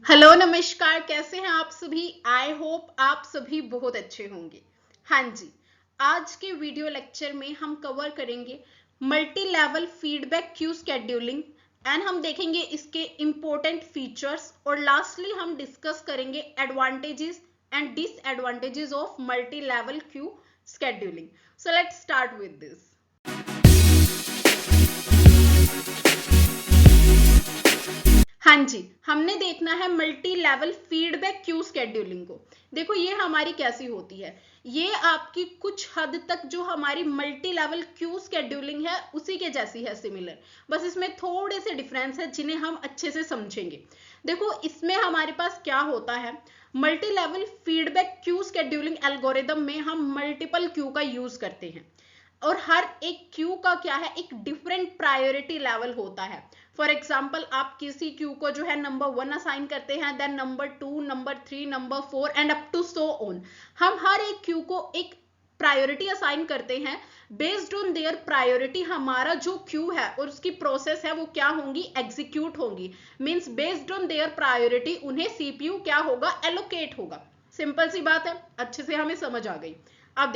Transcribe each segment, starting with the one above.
Hello नमस्कार, कैसे हैं आप सभी। आई होप आप सभी बहुत अच्छे होंगे। हाँ जी, आज के वीडियो लेक्चर में हम कवर करेंगे multi level feedback queue scheduling and हम देखेंगे इसके इम्पोर्टेंट फीचर्स और लास्टली हम डिस्कस करेंगे advantages and disadvantages of multi level queue scheduling. So let's start with this. हाँ जी, हमने देखना है multi level feedback queue scheduling को। देखो ये हमारी कैसी होती है, ये आपकी कुछ हद तक जो हमारी मल्टी लेवल क्यू शेड्यूलिंग है उसी के जैसी है, सिमिलर। बस इसमें थोड़े से डिफरेंस है जिन्हें हम अच्छे से समझेंगे। देखो इसमें हमारे पास क्या होता है, multi level feedback queue scheduling algorithm में हम मल्टीपल क्यू का यूज करते हैं और हर एक क्यू का क्या है, एक डिफरेंट प्रायोरिटी लेवल होता है। फॉर एग्जाम्पल आप किसी क्यू को जो है नंबर 1 असाइन करते हैं, then number 2, number 3, number 4 and up to so on. हम हर एक क्यू को एक प्रायोरिटी असाइन करते हैं। बेस्ड ऑन देयर प्रायोरिटी हमारा जो क्यू है और उसकी प्रोसेस है वो क्या होंगी, एग्जीक्यूट होंगी। Means based on their priority उन्हें सीपीयू क्या होगा, एलोकेट होगा। सिंपल सी बात है, अच्छे से हमें समझ आ गई। अब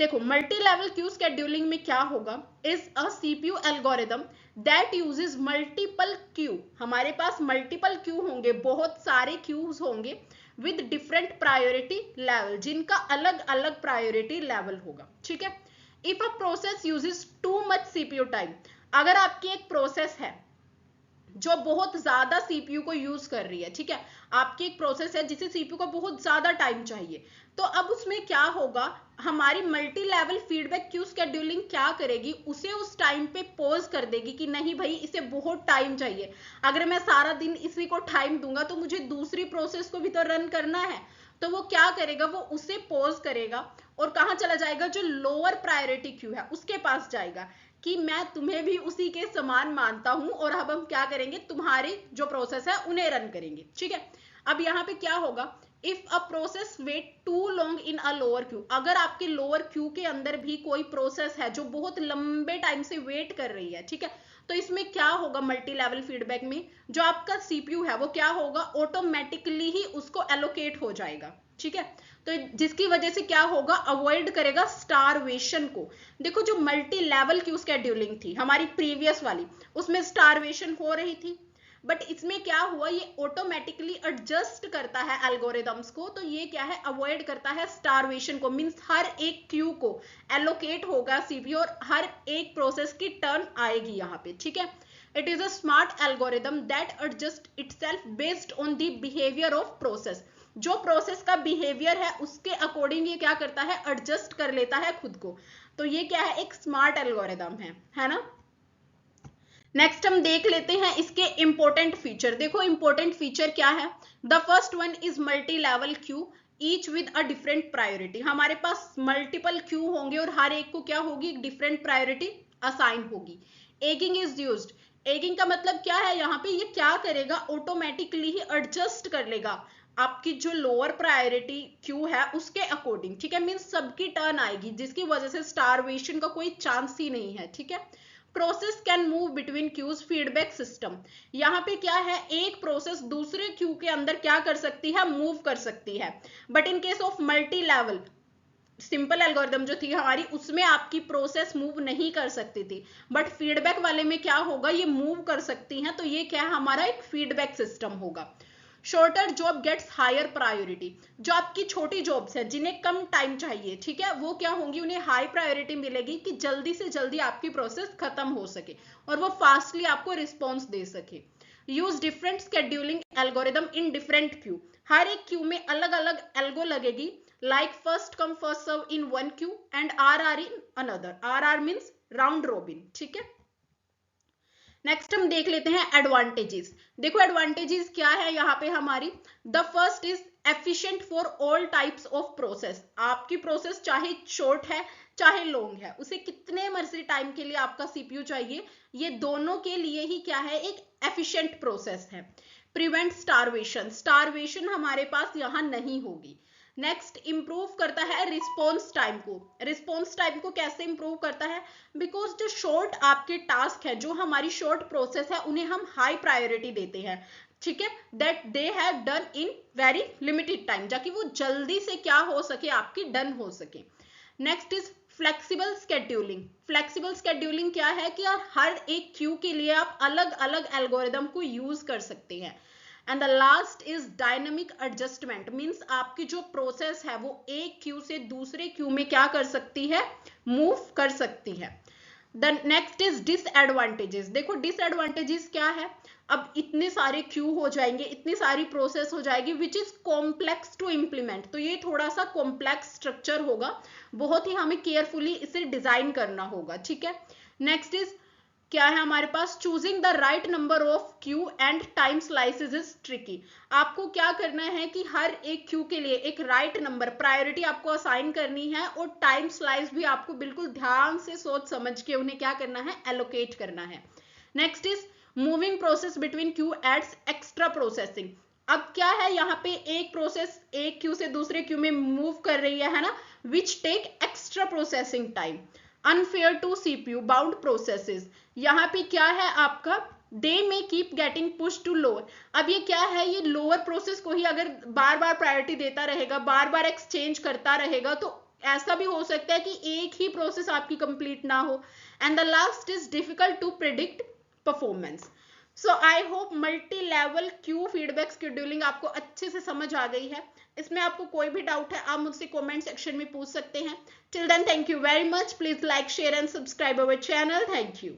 देखो मल्टी लेवल क्यू शेड्यूलिंग में क्या होगा, is a CPU algorithm that uses multiple Q. हमारे पास मल्टीपल क्यू होंगे, बहुत सारे क्यूज होंगे विद डिफरेंट प्रायोरिटी लेवल, जिनका अलग अलग प्रायोरिटी लेवल होगा। ठीक है। If a process uses too much CPU time, अगर आपकी एक प्रोसेस है जो बहुत ज्यादा सीपीयू को यूज कर रही है, ठीक है, आपकी एक प्रोसेस है जिसे सीपीयू को बहुत ज्यादा टाइम चाहिए, तो अब उसमें क्या होगा, हमारी multi level feedback queue scheduling क्या करेगी, उसे उस टाइम पे पॉज कर देगी कि नहीं भाई इसे बहुत टाइम चाहिए। अगर मैं सारा दिन इसी को टाइम दूंगा तो मुझे दूसरी प्रोसेस को भी तो रन करना है। तो वो क्या करेगा, वो उसे पॉज करेगा और कहां चला जाएगा, जो लोअर प्रायोरिटी क्यू है उसके पास जाएगा कि मैं तुम्हें भी उसी के समान मानता हूं और अब हम क्या करेंगे, तुम्हारी जो प्रोसेस है उन्हें रन करेंगे। ठीक है। अब यहाँ पे क्या होगा, if a process wait too long in a lower queue, अगर आपके लोअर क्यू के अंदर भी कोई प्रोसेस है जो बहुत लंबे टाइम से वेट कर रही है, ठीक है, तो इसमें क्या होगा, मल्टी लेवल फीडबैक में जो आपका सीपीयू है वो क्या होगा, ऑटोमेटिकली ही उसको एलोकेट हो जाएगा। ठीक है। तो जिसकी वजह से क्या होगा, अवॉइड करेगा स्टारवेशन को। देखो जो मल्टी लेवल क्यू शेड्यूलिंग थी हमारी प्रीवियस वाली, उसमें स्टारवेशन हो रही थी, बट इसमें क्या हुआ, ये ऑटोमेटिकली एडजस्ट करता है एल्गोरिदम्स को, तो ये क्या है, अवॉइड करता है स्टारवेशन को। मींस हर एक क्यू को एलोकेट होगा सीपीयू और हर एक प्रोसेस की टर्न आएगी यहाँ पे। ठीक है। It is a smart algorithm that adjust itself based on the behaviour of process. जो प्रोसेस का बिहेवियर है उसके अकॉर्डिंग ये क्या करता है, एडजस्ट कर लेता है खुद को। तो ये क्या है, एक स्मार्ट एल्गोरिदम है ना। नेक्स्ट हम देख लेते हैं इसके इंपॉर्टेंट फीचर। देखो इंपॉर्टेंट फीचर क्या है, the first one is multi level Q each with a different priority. हमारे पास मल्टीपल क्यू होंगे और हर एक को क्या होगी, डिफरेंट प्रायोरिटी असाइन होगी। एगिंग इज यूज्ड, एगिंग का मतलब क्या है, यहाँ पे ये क्या करेगा, ऑटोमेटिकली ही एडजस्ट कर लेगा आपकी जो लोअर प्रायोरिटी क्यू है उसके अकॉर्डिंग। ठीक है। मीन्स सबकी टर्न आएगी, जिसकी वजह से स्टारवेशन का कोई चांस ही नहीं है। ठीक है। Process can move between queues feedback system, यहाँ पे क्या है, एक प्रोसेस दूसरे क्यू के अंदर क्या कर सकती है, मूव कर सकती है। But in case of multi level simple algorithm जो थी हमारी, उसमें आपकी प्रोसेस मूव नहीं कर सकती थी, बट फीडबैक वाले में क्या होगा, ये मूव कर सकती हैं। तो ये क्या है, हमारा एक फीडबैक सिस्टम होगा। Shorter job gets higher priority, जो आपकी छोटी जॉब्स हैं जिन्हें कम टाइम चाहिए, ठीक है, वो क्या होंगी, उन्हें हाई प्रायोरिटी मिलेगी कि जल्दी से जल्दी आपकी प्रोसेस खत्म हो सके और वो फास्टली आपको रिस्पॉन्स दे सके। Use different scheduling algorithm in different queue, हर एक क्यू में अलग अलग एल्गो लगेगी, like first come first serve in one queue and R in another. R means round robin. ठीक है। नेक्स्ट हम देख लेते हैं एडवांटेजेस। देखो एडवांटेजेस क्या है यहाँ पे हमारी, the first is efficient for all types of process. आपकी प्रोसेस चाहे शॉर्ट है चाहे लॉन्ग है, उसे कितने मर्जी टाइम के लिए आपका सीपीयू चाहिए, ये दोनों के लिए ही क्या है, एक एफिशिएंट प्रोसेस है। प्रिवेंट स्टारवेशन, स्टारवेशन हमारे पास यहाँ नहीं होगी। नेक्स्ट इंप्रूव करता है रिस्पॉन्स टाइम को। रिस्पॉन्स टाइम को कैसे इंप्रूव करता है, बिकॉज जो शॉर्ट आपके टास्क है, जो हमारी शॉर्ट प्रोसेस है, उन्हें हम हाई प्रायोरिटी देते हैं ठीक है, that they have done in very limited time, ताकि वो जल्दी से क्या हो सके, आपकी डन हो सके। Next is flexible scheduling. Flexible scheduling क्या है कि यार हर एक क्यू के लिए आप अलग अलग एल्गोरिदम को यूज कर सकते हैं। And the last is dynamic adjustment, means आपकी जो प्रोसेस है वो एक क्यू से दूसरे क्यू में क्या कर सकती है, मूव कर सकती है। The next is disadvantages. देखो डिसएडवांटेजेस क्या है, अब इतने सारे क्यू हो जाएंगे, इतनी सारी प्रोसेस हो जाएगी which is complex to implement, तो ये थोड़ा सा कॉम्प्लेक्स स्ट्रक्चर होगा, बहुत ही हमें केयरफुली इसे डिजाइन करना होगा, ठीक है। नेक्स्ट इज क्या है हमारे पास, choosing the right number of queue and time slices is tricky. आपको क्या करना है कि हर एक क्यू के लिए एक राइट नंबर प्रायोरिटी आपको असाइन करनी है, और टाइम स्लाइस भी आपको बिल्कुल ध्यान से सोच समझ के उन्हें क्या करना है, एलोकेट करना है। Next is moving process between queue adds extra processing. अब क्या है, यहाँ पे एक प्रोसेस एक क्यू से दूसरे क्यू में मूव कर रही है ना, which take extra processing time. Unfair to CPU bound processes, यहाँ पे क्या है आपका, they may keep getting push to lower. अब ये क्या है, ये लोअर प्रोसेस को ही अगर बार बार प्रायोरिटी देता रहेगा, बार बार एक्सचेंज करता रहेगा, तो ऐसा भी हो सकता है कि एक ही प्रोसेस आपकी कंप्लीट ना हो। And the last is difficult to predict performance. So I hope multi level queue feedback scheduling आपको अच्छे से समझ आ गई है। इसमें आपको कोई भी डाउट है आप मुझसे कमेंट सेक्शन में पूछ सकते हैं। Till then thank you very much, please like share and subscribe our channel, thank you.